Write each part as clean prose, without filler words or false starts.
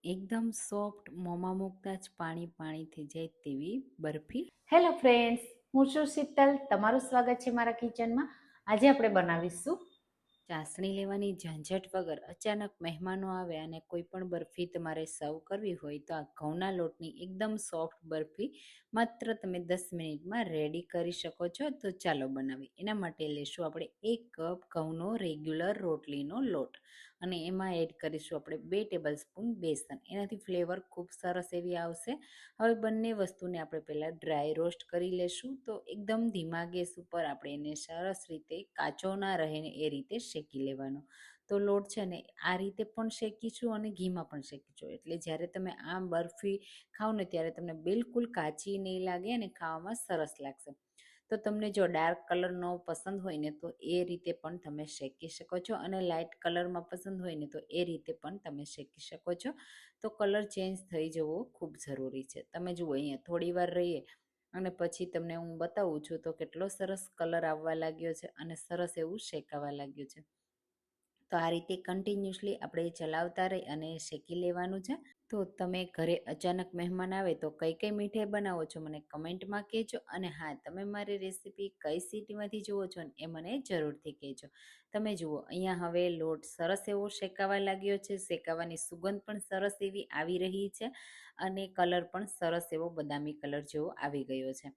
એકદમ સોફ્ટ મોંમાં મૂકતા જ પાણી પાણી થઈ જાય તેવી બરફી. હેલો ફ્રેન્ડ્સ, હું છું શીતલ. તમારું સ્વાગત છે મારા કિચનમાં. આજે આપણે બનાવીશું ચાસણી લેવાની ઝંઝટ વગર અચાનક મહેમાનો આવે અને કોઈ પણ બરફી તમારે સર્વ કરવી હોય તો આ ઘઉંના લોટની એકદમ સોફ્ટ બરફી માત્ર તમે 10 મિનિટમાં રેડી કરી શકો છો. તો ચાલો બનાવી. એના માટે લેશું આપણે 1 કપ ઘઉંનો રેગ્યુલર રોટલીનો લોટ અને એમાં એડ કરીશું આપણે 2 ટેબલ સ્પૂન બેસન. એનાથી ફ્લેવર ખૂબ સરસ એવી આવશે. હવે બંને વસ્તુને આપણે પહેલાં ડ્રાય રોસ્ટ કરી લેશું. તો એકદમ ધીમા ગેસ ઉપર આપણે એને સરસ રીતે કાચો ના રહે ને એ રીતે શેકી લેવાનો. તો લોટ છે ને આ રીતે પણ શેકીશું અને ઘીમાં પણ શેકીશું, એટલે જ્યારે તમે આ બરફી ખાઓ ને ત્યારે તમને બિલકુલ કાચી નહીં લાગે અને ખાવામાં સરસ લાગશે. તો તમને જો ડાર્ક કલરનો પસંદ હોય ને તો એ રીતે પણ તમે શેકી શકો છો અને લાઇટ કલરમાં પસંદ હોય ને તો એ રીતે પણ તમે શેકી શકો છો. તો કલર ચેન્જ થઈ જવો ખૂબ જરૂરી છે. તમે જુઓ અહીંયા થોડી વાર રહીએ અને પછી તમને હું બતાવું છું તો કેટલો સરસ કલર આવવા લાગ્યો છે અને સરસ એવું શેકાવા લાગ્યું છે. તો આ રીતે કન્ટિન્યુઅસલી આપણે ચલાવતા રહી અને શેકી લેવાનું છે. તો તમે ઘરે અચાનક મહેમાન આવે તો કઈ કઈ મીઠાઈ બનાવો છો મને કમેન્ટમાં કહેજો. અને હા, તમે મારી રેસીપી કઈ સિટીમાંથી જુઓ છો ને એ મને જરૂરથી કહેજો. તમે જુઓ અહીંયા હવે લોટ સરસ એવો શેકાવા લાગ્યો છે. શેકાવાની સુગંધ પણ સરસ એવી આવી રહી છે અને કલર પણ સરસ એવો બદામી કલર જેવો આવી ગયો છે.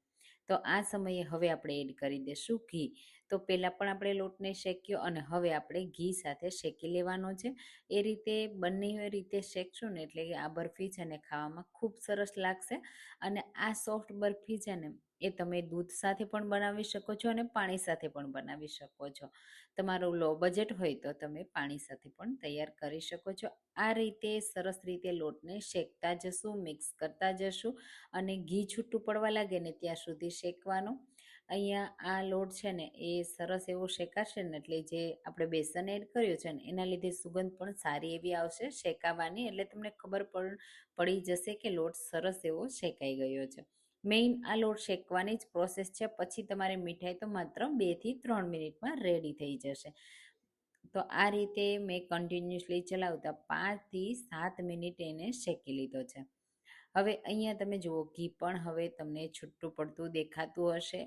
તો આ સમયે હવે આપણે એડ કરી દઈશું ઘી. તો પહેલાં પણ આપણે લોટને શેક્યો અને હવે આપણે ઘી સાથે શેકી લેવાનો છે. એ રીતે બંને રીતે શેકશું ને એટલે આ બરફી છે ને ખાવામાં ખૂબ સરસ લાગશે. અને આ સોફ્ટ બરફી છે ને એ તમે દૂધ સાથે પણ બનાવી શકો છો અને પાણી સાથે પણ બનાવી શકો છો. તમારું લો બજેટ હોય તો તમે પાણી સાથે પણ તૈયાર કરી શકો છો. આ રીતે સરસ રીતે લોટને શેકતા જશું, મિક્સ કરતા જશું અને ઘી છૂટું પડવા લાગે ને ત્યાં સુધી શેકવાનું. અહીંયા આ લોટ છે ને એ સરસ એવો શેકાશે ને એટલે જે આપણે બેસન એડ કર્યું છે ને એના લીધે સુગંધ પણ સારી એવી આવશે શેકાવાની. એટલે તમને ખબર પડી જશે કે લોટ સરસ એવો શેકાઈ ગયો છે. મેઇન આ લોટ શેકવાની જ પ્રોસેસ છે. પછી તમારી મીઠાઈ તો માત્ર 2 થી 3 મિનિટમાં રેડી થઈ જશે. તો આ રીતે મેં કન્ટિન્યુઅસલી ચલાવતા 5 થી 7 મિનિટ એને શેકી લીધો છે. હવે અહીંયા તમે જુઓ ઘી પણ હવે તમને છૂટું પડતું દેખાતું હશે.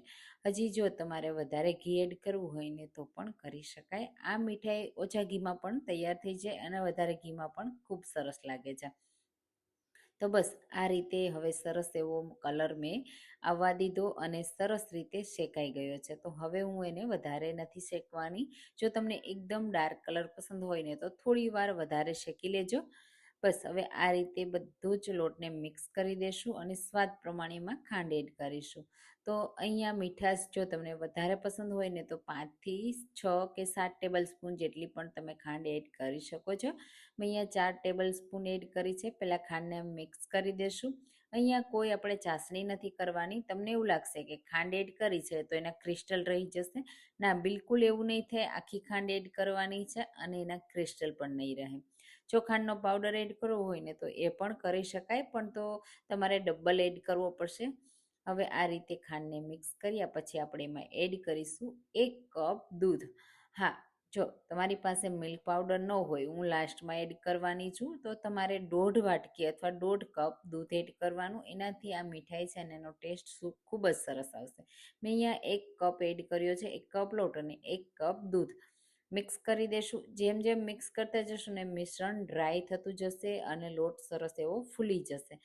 હજી જો તમારે વધારે ઘી એડ કરવું હોય ને તો પણ કરી શકાય. આ મીઠાઈ ઓછા ઘીમાં પણ તૈયાર થઈ જાય અને વધારે ઘીમાં પણ ખૂબ સરસ લાગે છે. તો બસ આ રીતે હવે સરસ એવો કલર મેં આવવા દીધો અને સરસ રીતે શેકાઈ ગયો છે. તો હવે હું એને વધારે નથી શેકવાની. જો તમને એકદમ ડાર્ક કલર પસંદ હોય ને તો થોડી વાર વધારે શેકી લેજો. બસ હવે આ રીતે બધું જ લોટને મિક્સ કરી દેશું અને સ્વાદ પ્રમાણેમાં ખાંડ એડ કરીશું. તો અહીંયા મીઠાશ જો તમને વધારે પસંદ હોય ને તો 5 થી 6 કે 7 ટેબલ સ્પૂન જેટલી પણ તમે ખાંડ એડ કરી શકો છો. મેં અહીંયા 4 ટેબલ સ્પૂન એડ કરી છે. પહેલાં ખાંડને મિક્સ કરી દેશું. અહીંયા કોઈ આપણે ચાસણી નથી કરવાની. તમને એવું લાગશે કે ખાંડ એડ કરી છે તો એના ક્રિસ્ટલ રહી જશે. ના, બિલકુલ એવું નહીં થાય. આખી ખાંડ એડ કરવાની છે અને એના ક્રિસ્ટલ પણ નહીં રહે. જો ખાંડનો પાવડર એડ કરવો હોય ને તો એ પણ કરી શકાય, પણ તો તમારે ડબલ એડ કરવો પડશે. હવે આ રીતે ખાંડને મિક્સ કર્યા પછી આપણે એમાં એડ કરીશું 1 કપ દૂધ. હા, જો તમારી પાસે મિલ્ક પાવડર ન હોય, હું લાસ્ટમાં એડ કરવાની છું, તો તમારે 1.5 વાટકી અથવા 1.5 કપ દૂધ એડ કરવાનું. એનાથી આ મીઠાઈ છે ને એનો ટેસ્ટ ખૂબ જ સરસ આવશે. મેં અહીંયા 1 કપ એડ કર્યો છે, 1 કપ લોટ અને 1 કપ દૂધ. મિક્સ કરી દેશું. જેમ જેમ મિક્સ કરતા જશું ને મિશ્રણ ડ્રાય થતું જશે અને લોટ સરસ એવો ફૂલી જશે.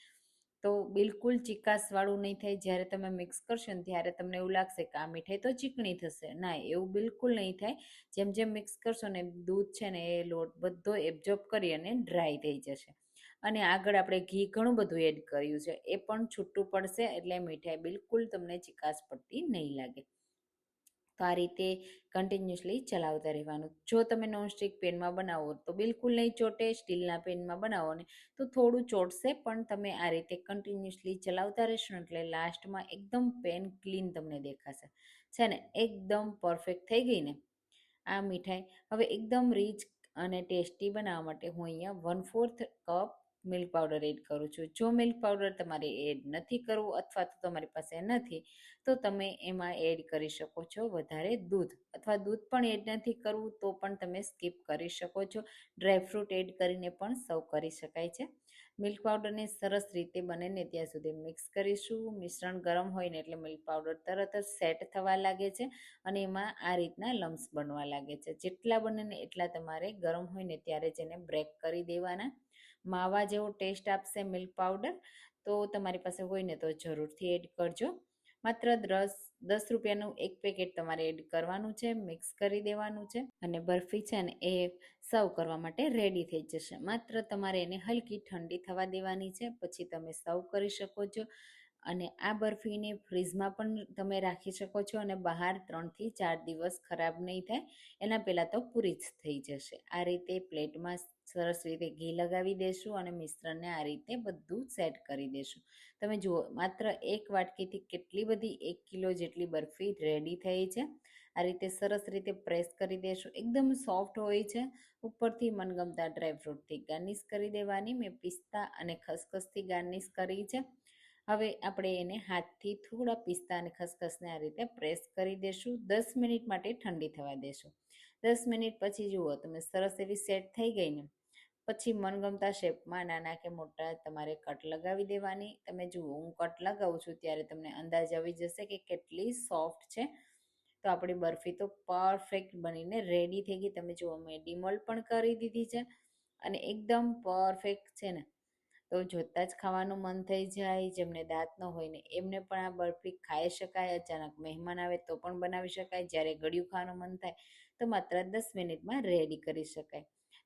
તો બિલકુલ ચીકાશવાળું નહીં થાય. જ્યારે તમે મિક્સ કરશો ને ત્યારે તમને એવું લાગશે કે આ મીઠાઈ તો ચીકણી થશે. ના, એવું બિલકુલ નહીં થાય. જેમ જેમ મિક્સ કરશો ને દૂધ છે ને એ લોટ બધો એબ્ઝોર્બ કરી અને ડ્રાય થઈ જશે. અને આગળ આપણે ઘી ઘણું બધું એડ કર્યું છે, એ પણ છૂટું પડશે એટલે મીઠાઈ બિલકુલ તમને ચીકાશ પડતી નહીં લાગે. તો આ રીતે કન્ટિન્યુઅસલી ચલાવતા રહેવાનું. જો તમે નોનસ્ટિક પેનમાં બનાવો તો બિલકુલ નહીં ચોટે. સ્ટીલના પેનમાં બનાવો ને તો થોડું ચોટશે, પણ તમે આ રીતે કન્ટિન્યુઅસલી ચલાવતા રહેશો ને એટલે લાસ્ટમાં એકદમ પેન ક્લીન તમને દેખાશે. છે ને એકદમ પરફેક્ટ થઈ ગઈ ને આ મીઠાઈ. હવે એકદમ રીચ અને ટેસ્ટી બનાવવા માટે હું અહીંયા 1/4 કપ મિલ્ક પાવડર એડ કરું છું. જો મિલ્ક પાવડર તમારે એડ નથી કરવું અથવા તો તમારી પાસે નથી તો તમે એમાં એડ કરી શકો છો વધારે દૂધ, અથવા દૂધ પણ એડ નથી કરવું તો પણ તમે સ્કીપ કરી શકો છો. ડ્રાયફ્રૂટ એડ કરીને પણ સર્વ કરી શકાય છે. મિલ્ક પાવડરને સરસ રીતે બને ને ત્યાં સુધી મિક્સ કરીશું. મિશ્રણ ગરમ હોય ને એટલે મિલ્ક પાવડર તરત જ સેટ થવા લાગે છે અને એમાં આ રીતના લમ્સ બનવા લાગે છે. જેટલા બને ને એટલા તમારે ગરમ હોય ને ત્યારે જ એને બ્રેક કરી દેવાના. માવા જેવો ટેસ્ટ આપશે મિલ્ક પાવડર, તો તમારી પાસે હોય ને તો જરૂરથી એડ કરજો. માત્ર 10 રૂપિયાનું એક પેકેટ તમારે એડ કરવાનું છે, મિક્સ કરી દેવાનું છે અને બરફી છે ને એ સર્વ કરવા માટે રેડી થઈ જશે. માત્ર તમારે એને હલકી ઠંડી થવા દેવાની છે, પછી તમે સર્વ કરી શકો છો. અને આ બરફીને ફ્રીજમાં પણ તમે રાખી શકો છો અને બહાર 3 થી 4 દિવસ ખરાબ નહીં થાય એના પહેલાં તો પૂરી જ થઈ જશે. આ રીતે પ્લેટમાં સરસ રીતે ઘી લગાવી દેશું અને મિશ્રણને આ રીતે બધું સેટ કરી દેશું. તમે જુઓ માત્ર એક વાટકીથી કેટલી બધી 1 કિલો જેટલી બરફી રેડી થઈ છે. આ રીતે સરસ રીતે પ્રેસ કરી દેશું. એકદમ સોફ્ટ હોય છે. ઉપરથી મનગમતા ડ્રાયફ્રૂટથી ગાર્નિશ કરી દેવાની. મેં પિસ્તા અને ખસખસથી ગાર્નિશ કરી છે. હવે આપણે એને હાથથી થોડા પિસ્તા અને ખસખસને આ રીતે પ્રેસ કરી દેશું. 10 મિનિટ માટે ઠંડી થવા દેશું. 10 મિનિટ પછી જુઓ તમે સરસ એવી સેટ થઈ ગઈ ને, પછી મનગમતા શેપમાં નાના કે મોટા તમારે કટ લગાવી દેવાની. તમે જુઓ હું કટ લગાવું છું ત્યારે તમને અંદાજ આવી જશે કે કેટલી સોફ્ટ છે. તો આપણી બરફી તો પરફેક્ટ બનીને રેડી થઈ ગઈ. તમે જુઓ મેં ડિમોલ્ડ પણ કરી દીધી છે અને એકદમ પરફેક્ટ છે ને, તો જોતાં જ ખાવાનું મન થઈ જાય. જેમને દાંત ન હોય ને એમને પણ આ બરફી ખાઈ શકાય. અચાનક મહેમાન આવે તો પણ બનાવી શકાય. જ્યારે ગળ્યું ખાવાનું મન થાય તો માત્ર 10 મિનિટમાં રેડી કરી શકાય.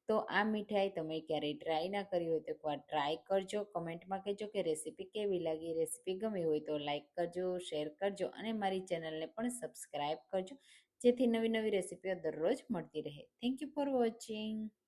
તો આ મીઠાઈ તમે ક્યારેય ટ્રાય ના કરી હોય તો એકવાર ટ્રાય કરજો. કમેન્ટમાં કહેજો કે રેસીપી કેવી લાગી. રેસીપી ગમી હોય તો લાઈક કરજો, શેર કરજો અને મારી ચેનલને પણ સબસ્ક્રાઈબ કરજો, જેથી નવી નવી રેસીપીઓ દરરોજ મળતી રહે. Thank you for watching.